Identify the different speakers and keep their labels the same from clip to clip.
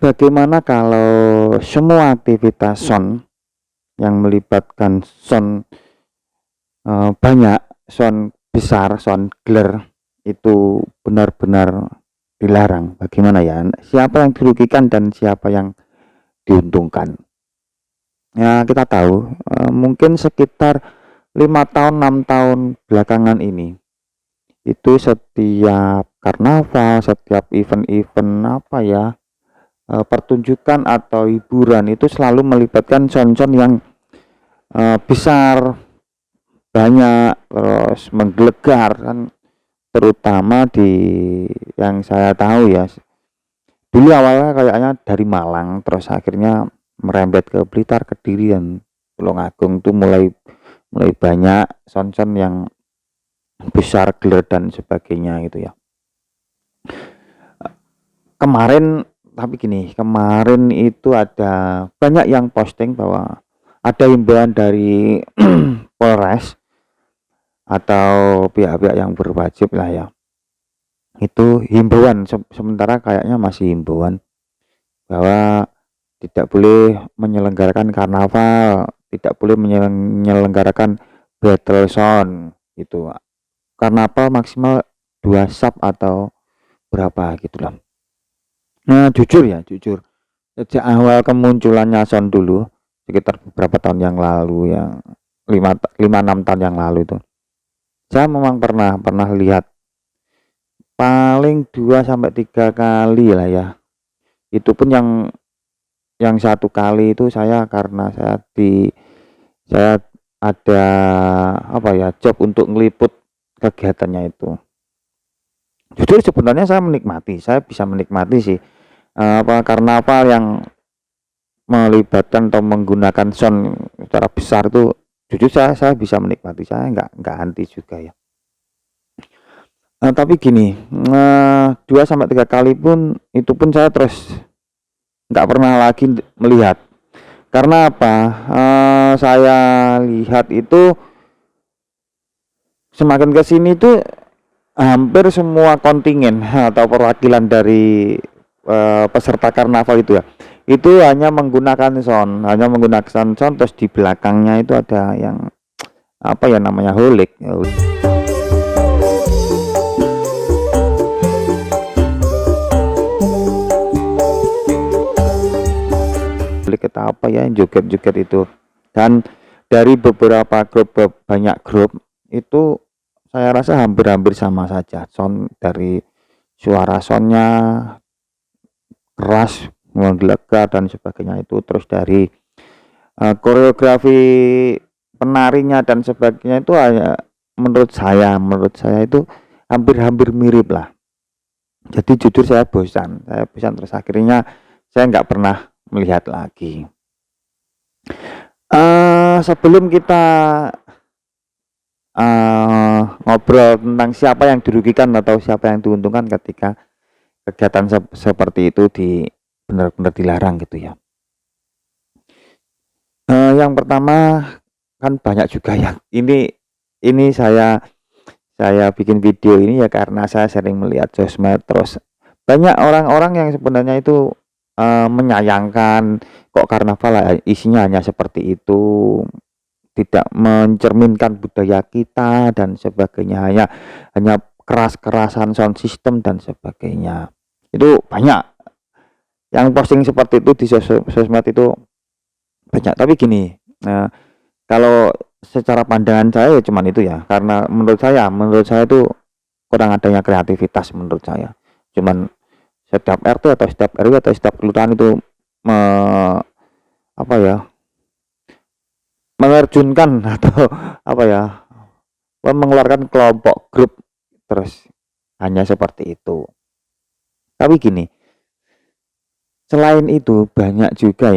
Speaker 1: Bagaimana kalau semua aktivitas sound yang melibatkan sound, banyak, sound besar, sound gler itu benar-benar dilarang? Bagaimana ya? Siapa yang dirugikan dan siapa yang diuntungkan? Ya, kita tahu, mungkin sekitar 5 tahun, 6 tahun belakangan ini, itu setiap karnaval, setiap event-event apa ya, pertunjukan atau hiburan itu selalu melibatkan sound-sound yang besar, banyak, terus menggelegar kan, terutama di yang saya tahu ya. Dulu awalnya kayaknya dari Malang, terus akhirnya merembet ke Blitar, Kediri dan Tulungagung tuh mulai mulai banyak sound-sound yang besar, gelar dan sebagainya gitu ya. Kemarin tapi gini, kemarin itu ada banyak yang posting bahwa ada himbauan dari Polres atau pihak-pihak yang berwajib lah ya. Itu himbauan sementara kayaknya masih himbauan bahwa tidak boleh menyelenggarakan karnaval, tidak boleh menyelenggarakan battle sound gitu. Karnaval maksimal 2 sub atau berapa gitu lah. Nah, jujur ya, jujur. Sejak awal kemunculannya sound dulu, sekitar beberapa tahun yang lalu, yang 5 6 tahun yang lalu itu. Saya memang pernah lihat paling 2 sampai 3 kali lah ya. Itu pun yang satu kali itu saya karena saya ada apa ya, job untuk ngeliput kegiatannya itu. Jujur sebenarnya saya bisa menikmati sih apa karnaval yang melibatkan atau menggunakan sound secara besar itu. Jujur saya bisa menikmati, saya nggak anti juga ya. Tapi gini, 2 sampai 3 kali pun itu pun saya terus nggak pernah lagi melihat. Karena apa? Saya lihat itu semakin ke sini tuh hampir semua kontingen atau perwakilan dari peserta karnaval itu ya, itu hanya menggunakan sound, terus di belakangnya itu ada yang apa ya namanya, holik. Kita apa ya, joget-joget itu. Dan dari beberapa grup, banyak grup itu saya rasa hampir-hampir sama saja, sound dari suara soundnya keras, menggelegar dan sebagainya itu, terus dari koreografi penarinya dan sebagainya itu hanya menurut saya itu hampir-hampir mirip lah. Jadi jujur saya bosan terus akhirnya saya nggak pernah melihat lagi. Sebelum kita ngobrol tentang siapa yang dirugikan atau siapa yang diuntungkan ketika kegiatan seperti itu benar-benar dilarang gitu ya. Yang pertama kan banyak juga yang ini saya bikin video ini ya karena saya sering melihat sosmed, terus banyak orang-orang yang sebenarnya itu menyayangkan kok karnaval isinya hanya seperti itu, tidak mencerminkan budaya kita dan sebagainya, hanya keras-kerasan sound system dan sebagainya. Itu banyak yang posting seperti itu di sosmed itu banyak. Tapi gini, kalau secara pandangan saya ya cuman itu ya, karena menurut saya itu kurang adanya kreativitas menurut saya. Cuman setiap RT atau setiap RW atau setiap kelurahan itu me, apa ya, menerjunkan atau apa ya, mengeluarkan kelompok grup terus hanya seperti itu. Tapi gini, selain itu banyak juga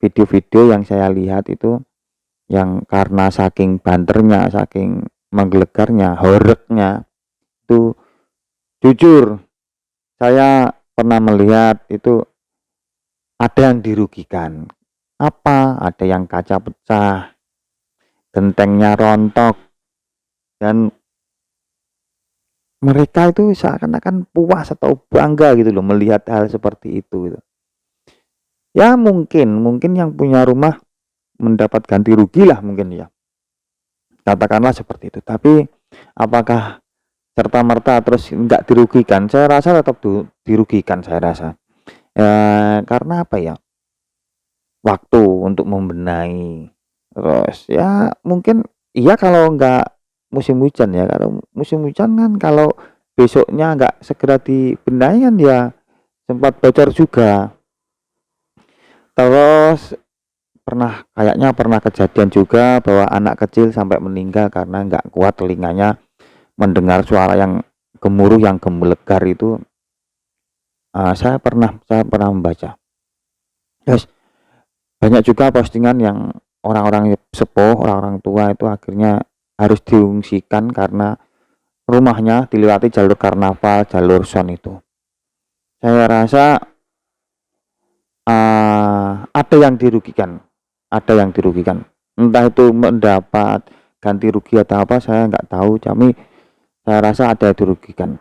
Speaker 1: video-video yang saya lihat itu yang karena saking banternya, saking menggelegarnya, horeknya itu, jujur saya pernah melihat itu ada yang dirugikan. Apa? Ada yang kaca pecah, gentengnya rontok, dan mereka itu seakan-akan puas atau bangga gitu loh melihat hal seperti itu gitu. Ya mungkin yang punya rumah mendapat ganti rugi lah mungkin ya, katakanlah seperti itu. Tapi apakah serta merta terus nggak dirugikan? Saya rasa tetap dirugikan, saya rasa. Karena apa ya, waktu untuk membenahi, terus ya mungkin iya kalau nggak musim hujan ya, kalau musim hujan kan kalau besoknya nggak segera dibenahi kan ya sempat bocor juga. Terus kayaknya pernah kejadian juga bahwa anak kecil sampai meninggal karena nggak kuat telinganya mendengar suara yang gemuruh, yang gemelegar itu. Saya pernah membaca. Yes, banyak juga postingan yang orang-orang sepuh, orang-orang tua itu akhirnya harus diungsikan karena rumahnya dilewati jalur karnaval, jalur son itu. Saya rasa ada yang dirugikan, entah itu mendapat ganti rugi atau apa saya nggak tahu, tapi saya rasa ada yang dirugikan,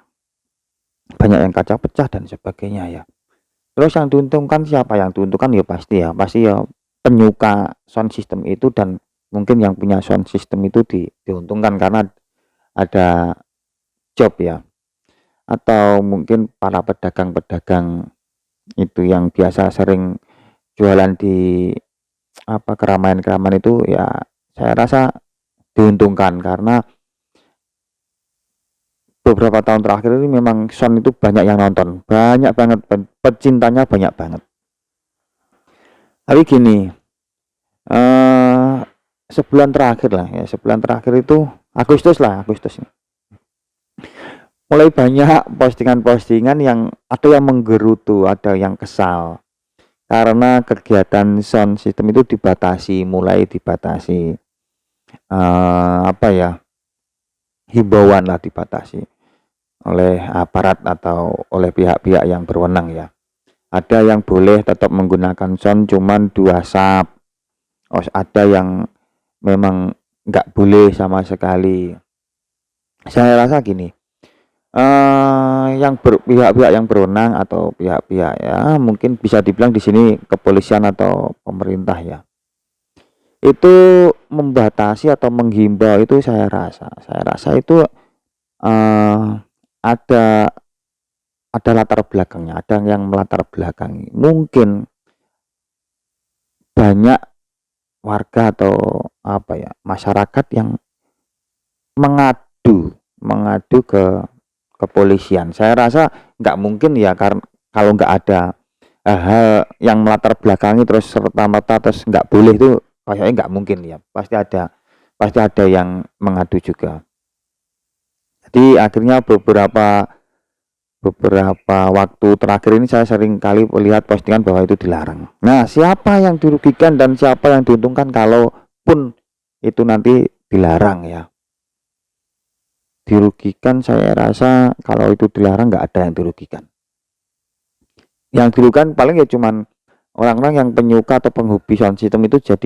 Speaker 1: banyak yang kaca pecah dan sebagainya ya. Terus yang diuntungkan siapa? Yang diuntungkan ya pasti ya penyuka sound system itu, dan mungkin yang punya sound system itu diuntungkan karena ada job ya, atau mungkin para pedagang-pedagang itu yang biasa sering jualan di keramaian-keramaian itu ya, saya rasa diuntungkan karena beberapa tahun terakhir ini memang sound itu banyak yang nonton, banyak banget, pecintanya banyak banget. Tapi gini, sebulan terakhir lah ya, sebulan terakhir itu Agustus mulai banyak postingan-postingan yang ada yang menggerutu, ada yang kesal karena kegiatan sound system itu mulai dibatasi, himbauan lah, dibatasi oleh aparat atau oleh pihak-pihak yang berwenang ya. Ada yang boleh tetap menggunakan sound cuman 2 sub, ada yang memang nggak boleh sama sekali. Saya rasa gini, pihak-pihak yang berwenang atau pihak-pihak ya, mungkin bisa dibilang di sini kepolisian atau pemerintah ya, itu membatasi atau menghimbau itu, saya rasa itu ada latar belakangnya, ada yang melatar belakangi. Mungkin banyak warga atau masyarakat yang mengadu ke kepolisian. Saya rasa nggak mungkin ya, karena kalau nggak ada hal yang melatar belakangi terus serta merta terus nggak boleh, itu kayaknya nggak mungkin ya. Pasti ada yang mengadu juga. Jadi akhirnya beberapa waktu terakhir ini saya sering kali melihat postingan bahwa itu dilarang. Nah, siapa yang dirugikan dan siapa yang diuntungkan kalaupun itu nanti dilarang ya? Dirugikan, saya rasa kalau itu dilarang nggak ada yang dirugikan. Yang dirugikan paling ya cuman orang-orang yang penyuka atau penghobi sound system itu, jadi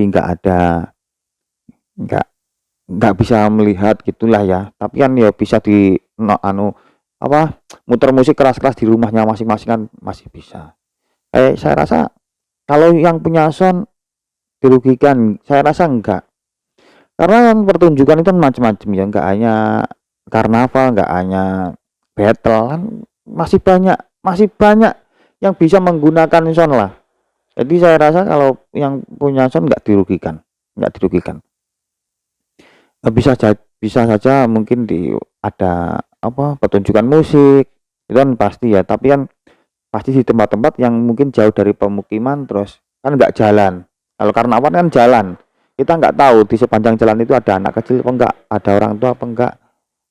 Speaker 1: nggak bisa melihat gitulah ya. Tapi kan ya bisa muter musik keras-keras di rumahnya masing-masing kan masih bisa. Saya rasa kalau yang punya sound dirugikan, saya rasa enggak. Karena kan pertunjukan itu macam-macam ya, enggak hanya karnaval, enggak hanya battle, kan masih banyak yang bisa menggunakan sound lah. Jadi saya rasa kalau yang punya sound enggak dirugikan. Bisa saja mungkin ada pertunjukan musik itu kan pasti ya, tapi kan pasti di tempat-tempat yang mungkin jauh dari pemukiman, terus kan nggak jalan. Kalau karnaval kan jalan, kita nggak tahu di sepanjang jalan itu ada anak kecil apa enggak, ada orang tua apa enggak,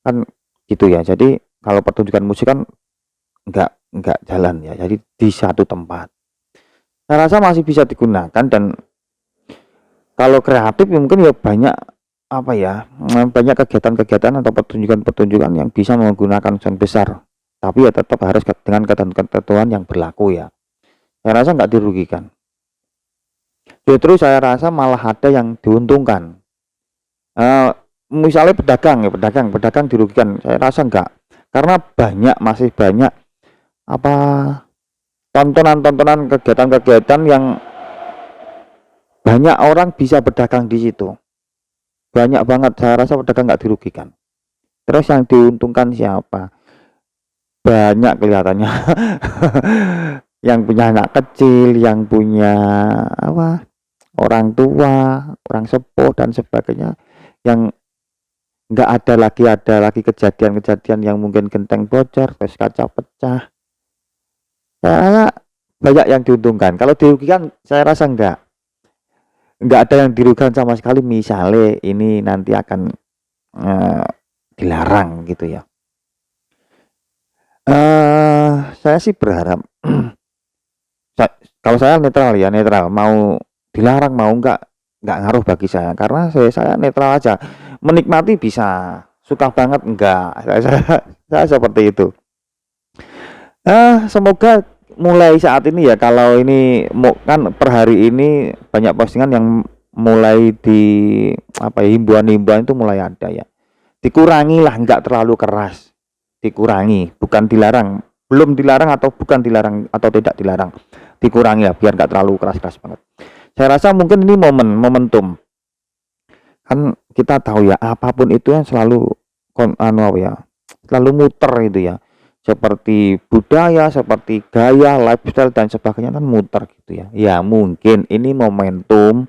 Speaker 1: kan gitu ya. Jadi kalau pertunjukan musik kan nggak jalan ya, jadi di satu tempat saya rasa masih bisa digunakan. Dan kalau kreatif ya mungkin ya banyak kegiatan-kegiatan atau pertunjukan-pertunjukan yang bisa menggunakan sound besar, tapi ya tetap harus dengan ketentuan yang berlaku ya. Saya rasa nggak dirugikan, justru saya rasa malah ada yang diuntungkan. Misalnya pedagang dirugikan, saya rasa enggak, karena masih banyak apa tontonan-tontonan, kegiatan-kegiatan yang banyak orang bisa berdagang di situ. Banyak banget, saya rasa pedagang nggak dirugikan. Terus yang diuntungkan siapa? Banyak kelihatannya. Yang punya anak kecil, yang punya apa orang tua, orang sepuh dan sebagainya, yang nggak ada lagi kejadian-kejadian yang mungkin genteng bocor, terus kaca pecah. Saya rasa banyak yang diuntungkan. Kalau dirugikan, saya rasa nggak ada yang dirugikan sama sekali. Misalnya ini nanti akan dilarang gitu ya. Saya sih berharap kalau saya netral ya, netral, mau dilarang mau nggak ngaruh bagi saya, karena saya netral aja, menikmati bisa, suka banget enggak, saya seperti itu. Semoga mulai saat ini ya, kalau ini kan per hari ini banyak postingan yang mulai di apa ya, himbauan-himbauan itu mulai ada ya, dikurangi lah, nggak terlalu keras, dikurangi, bukan dilarang, belum dilarang atau bukan dilarang atau tidak dilarang, dikurangi ya biar nggak terlalu keras-keras banget. Saya rasa mungkin ini momentum, kan kita tahu ya, apapun itu yang selalu selalu muter itu ya, seperti budaya, seperti gaya, lifestyle dan sebagainya kan muter gitu ya. Ya mungkin ini momentum,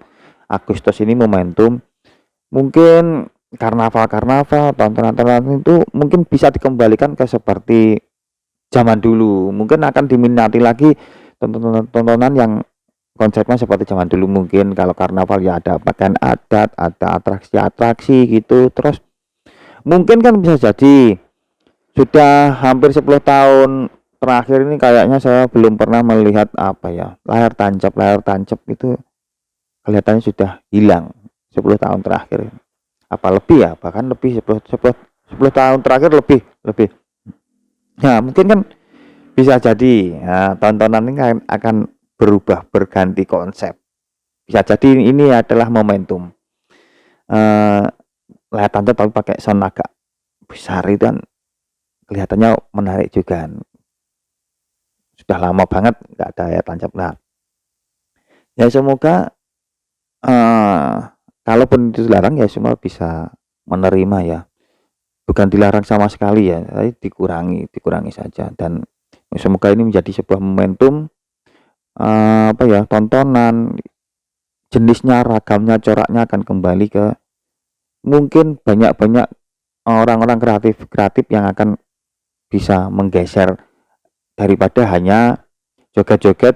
Speaker 1: Agustus ini momentum, mungkin karnaval-karnaval, tontonan-tontonan itu mungkin bisa dikembalikan ke seperti zaman dulu. Mungkin akan diminati lagi tontonan-tontonan yang konsepnya seperti zaman dulu. Mungkin kalau karnaval ya ada pakaian adat, ada atraksi-atraksi gitu. Terus mungkin kan bisa jadi sudah hampir 10 tahun terakhir ini kayaknya saya belum pernah melihat apa ya, layar tancap itu kelihatannya sudah hilang 10 tahun terakhir, apa lebih ya, bahkan lebih 10 tahun terakhir lebih. Nah mungkin kan bisa jadi tontonan ini akan berubah, berganti konsep, bisa jadi ini adalah momentum. Layar tancap tapi pakai sound agak besar itu kan kelihatannya menarik juga. Sudah lama banget nggak ada layar tancap. Nah ya semoga kalaupun itu dilarang ya semua bisa menerima ya, bukan dilarang sama sekali ya, tapi dikurangi saja. Dan semoga ini menjadi sebuah momentum, apa ya, tontonan jenisnya, ragamnya, coraknya akan kembali ke, mungkin banyak orang-orang kreatif yang akan bisa menggeser daripada hanya joget-joget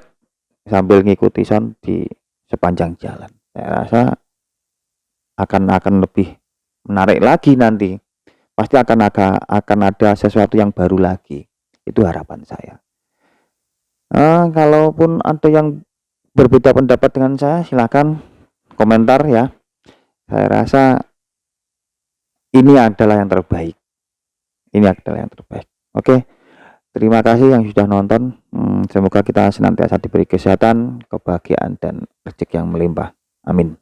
Speaker 1: sambil ngikuti sound di sepanjang jalan. Saya rasa akan lebih menarik lagi nanti. Pasti akan ada sesuatu yang baru lagi. Itu harapan saya. Kalaupun ada yang berbeda pendapat dengan saya, silakan komentar ya. Saya rasa ini adalah yang terbaik. Oke, terima kasih yang sudah nonton. Semoga kita senantiasa diberi kesehatan, kebahagiaan, dan rezeki yang melimpah. Amin.